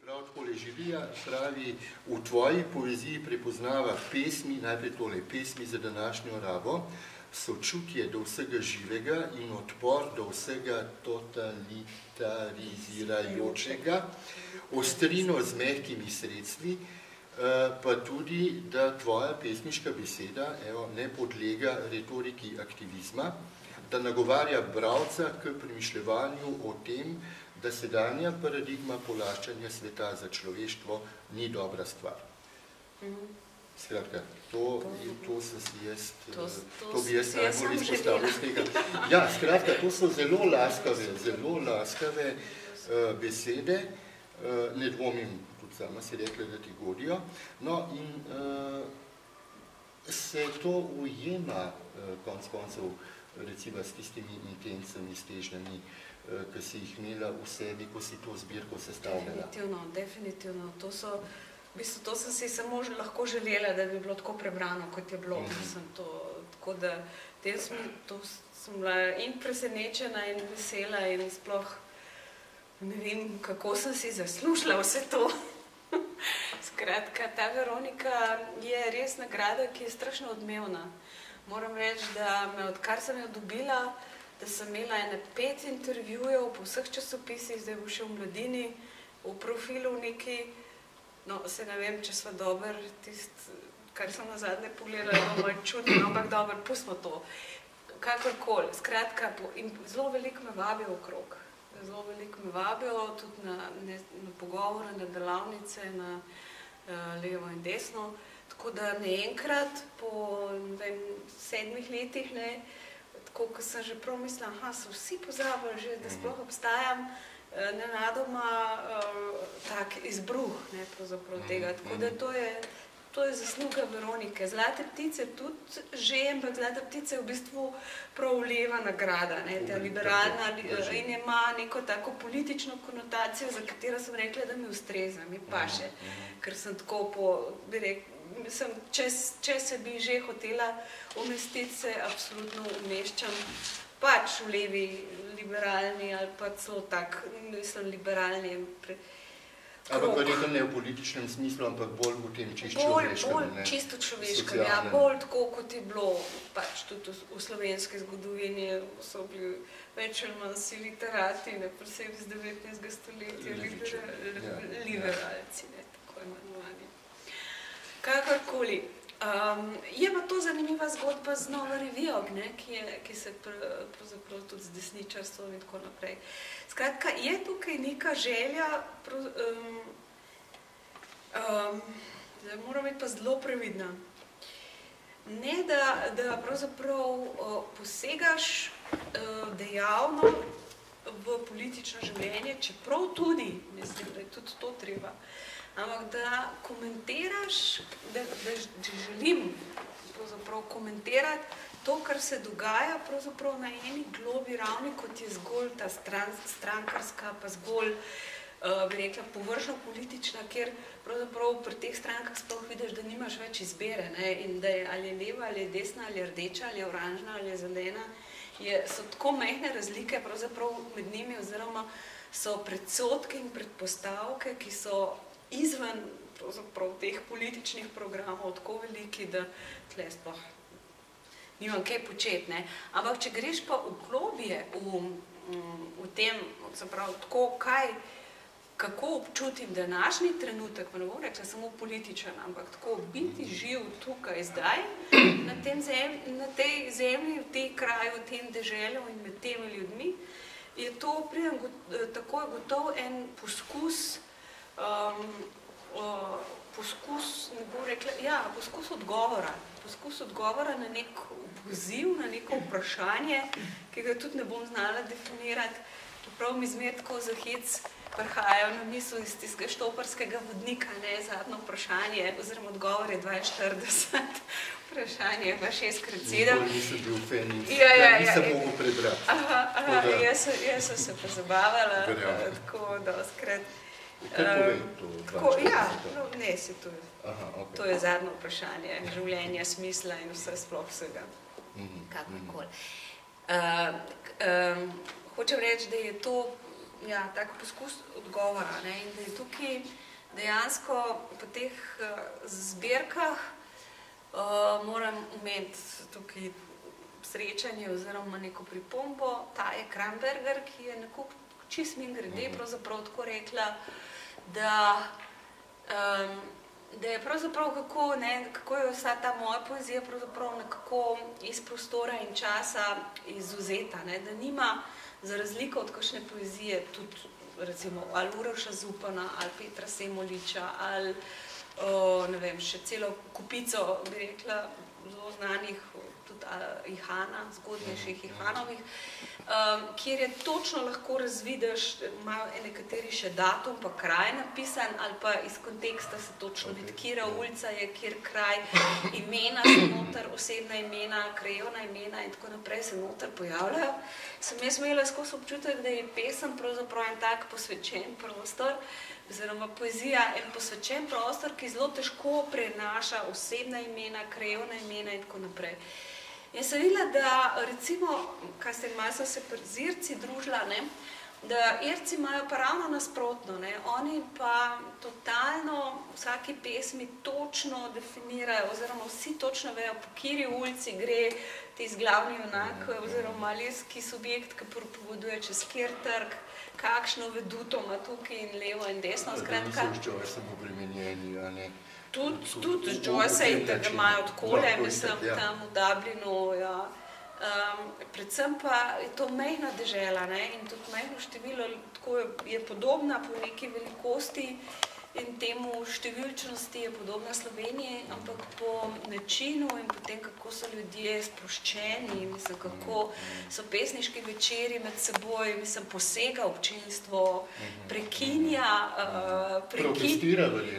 Prav takole živija, pravi, v tvoji poeziji prepoznava pesmi, najprej tole, pesmi za današnjo rabo, sočutje do vsega živega in odpor do vsega totalitarizirajočega, ostrino z mehkimi sredstvi, pa tudi, da tvoja pesniška beseda ne podlega retoriki aktivizma, da nagovarja bralca k premišljevanju o tem, da sedanja paradigma polaščanja sveta za človeštvo ni dobra stvar. Skratka, to sem si jaz, to bi jaz najbolj izpostavil z tega. Ja, skratka, to so zelo laskave besede, ne dvomim, tudi sama si rekla, da ti godijo. No, in se to ujema konec koncev, recimo s tistimi intencami, s težnjami, ki si jih imela v sebi, ko si to zbirko sestavljala. Definitivno. To sem si samo lahko želela, da bi bilo tako prebrano, kot je bilo. Tako da to sem bila in presenečena in vesela in sploh ne vem, kako sem si zaslužila vse to. Skratka, ta Veronika je res nagrada, ki je strašno odmevna. Moram reči, da odkar sem jo dobila, da sem imela 5 intervjujev po vseh časopisih, zdaj bo še v Mladini, v profilu neki, no, se ne vem, če sva dober, kar sem nazadnje pogledala, je malo čudno, ampak dober, pustimo to. Kakorkoli, skratka, in zelo veliko me vabijo okrog. Zelo veliko me vabijo, tudi na pogovore, na delavnice, na levo in desno. Tako da naenkrat, po 7 letih, tako, ko sem že prav mislila, so vsi pozabili že, da sploh obstajam, nenadoma tak izbruh, pravzaprav tega. Tako da to je zasluga Veronike. Zlate ptice tudi že, ampak Zlata ptica je v bistvu prav leva nagrada, ta liberalna, in ima neko tako politično konotacijo, za katero sem rekla, da mi ustreza, mi paše, ker sem tako če se bi že hotela umestiti, se absolutno umeščam pač v levi, liberalni ali pa celo tak, mislim, liberalni. Ampak verjetno ne v političnem smislu, ampak bolj v tem čisto človeškem. Bolj čisto človeškem, ja, bolj tako, kot je bilo pač tudi v slovenski zgodovini, so bili več ali manj si literati, posebej z 19. stoletja, liberalci, tako imenovani. Kakorkoli. Je pa to zanimiva zgodba z Novo revijo, ki se pravzaprav tudi z desničarstvom in tako naprej. Skratka, je tukaj neka želja, moram biti pa zelo previdna. Ne, da pravzaprav posegaš dejavno v politično življenje, čeprav tudi, mislim, da je tudi to treba, ampak da komentiraš, da želim pravzaprav komentirati to, kar se dogaja pravzaprav na eni globi ravni, kot je zgolj ta strankarska, pa zgolj, bi rekla, površno politična, kjer pravzaprav pri teh strankah sploh vidiš, da nimaš več izbere, in da je ali leva, ali je desna, ali je rdeča, ali je oranžna, ali je zelena, so tako majhne razlike pravzaprav med njimi, oziroma so predsodke in predpostavke, ki so izven pravzaprav teh političnih programov tako veliki, da tle sploh nimam kaj početi, Ampak, če greš pa v globje v tem, se pravi, tako, kako občutim današnji trenutek, pa ne bom rekla samo političen, ampak tako biti živ tukaj zdaj, na tej zemlji, v tej kraju, v tem deželju in med temi ljudmi, je to tako gotovo en poskus, poskus odgovora na nek poziv, na neko vprašanje, ki ga tudi ne bom znala definirati. Čeprav mi zmer tako za hec prihajajo na misel iz tistega štoparskega vodnika, zadnjo vprašanje, oziroma odgovor je 42, vprašanje pa 6x7. Nikoli nisem bil fan in nisem mogel prebrati. Jaz sem se pa zabavala, tako doskrat. Kaj povej to? To je zadnjo vprašanje življenja, smisla in vse sploh vsega. Kakorkoli. Hočem reči, da je to tak poskus odgovora, ne, in da je tukaj dejansko po teh zbirkah moram imeti tukaj srečanje oziroma neko pripombo. Ta je Kramberger, ki je nekako čist mimogrede pravzaprav tako rekla, da je pravzaprav kako je vsa ta moja poezija pravzaprav nekako iz prostora in časa izvzeta, ne, da nima za razliko od kakšne poezije tudi recimo ali Uroša Zupana ali Petra Semoliča ali ne vem, še celo kupico, bi rekla, zelo znanih, tudi Ihana, zgodnejših Ihanovih, kjer je točno lahko razvidiš, imajo nekateri še datum pa kraj napisan, ali pa iz konteksta se točno vidi, kjera ulica je, kjer kraj, imena se noter, osebna imena, krajevna imena in tako naprej se noter pojavljajo. Sem jaz imela skozi občutek, da je pesem pravzaprav en tak posvečen prostor, oziroma poezija en posvečen prostor, ki zelo težko prenaša osebna imena, krajevna imena in tako naprej. In sem videla, da recimo, kaj sem se pri Zirci družila, ne, da Irci imajo pa ravno nasprotno, ne, oni pa totalno vsaki pesmi točno definirajo, oziroma vsi točno vejo, po kateri ulici gre tisti glavni junak, oziroma lirski subjekt, ki pripoveduje čez kjer trg, kakšno veduto ima tukaj in levo in desno, skratka. Da niso z Joyceom obremenjeni, a ne? Tudi z Joyceom, da ga imajo odkole, mislim, tam v Dublinu, ja. Predvsem pa je to mejna dežela, ne, in tudi mejno število, tako je podobna po neki velikosti in temu številčnosti je podobna Sloveniji, ampak po načinu in po tem, kako so ljudje sproščeni, mislim, kako so pesniški večeri med seboj, mislim, posega občinstvo, prekinja,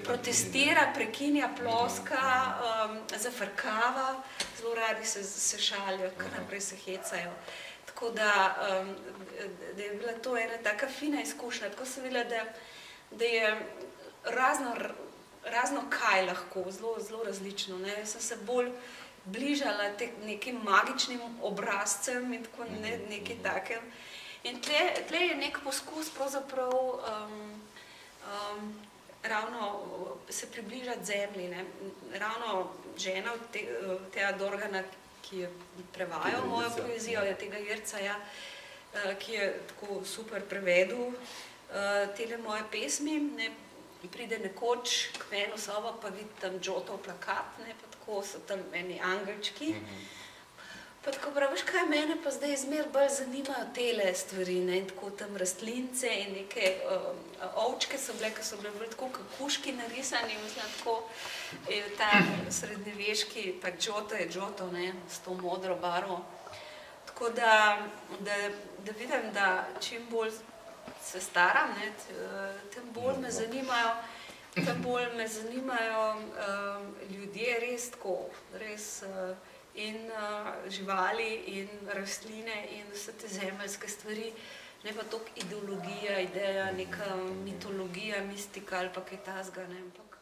protestira, prekinja, ploska, zafrkava, zelo radi se šalijo, kar naprej se hecajo. Tako da je bila to ena taka fina izkušnja, tako sem videla, da je razno kaj lahko, zelo različno. Ne. Sem se bolj bližala nekim magičnim obrazcem in tako nekaj takem. In tle je nek poskus pravzaprav ravno se približati zemlji. Ne. Ravno žena od tega Dorgana, ki je prevajal mojo poezijo, je tega Irca, ja, ki je tako super prevedel tele moje pesmi, ne. Pride nekoč k meni v sobo, pa vidi tam Džotov plakat, ne, pa tako so tam eni angelčki. Pa tako pravi, veš kaj, mene pa zdaj zmer bolj zanimajo tele stvari, ne, in tako tam rastlince in neke ovčke so bile, ki so bile tako kakuški narisani, mislim, tako ta srednjeveški, tak Džoto je Džoto, ne, s to modro barvo. Tako da vidim, da čim bolj se staram, ne, tem bolj me zanimajo ljudje res tako, res in živali in rastline in vse te zemeljske stvari, ne pa toliko ideologija, ideja, neka mitologija, mistika ali pa kaj takega, ne, ampak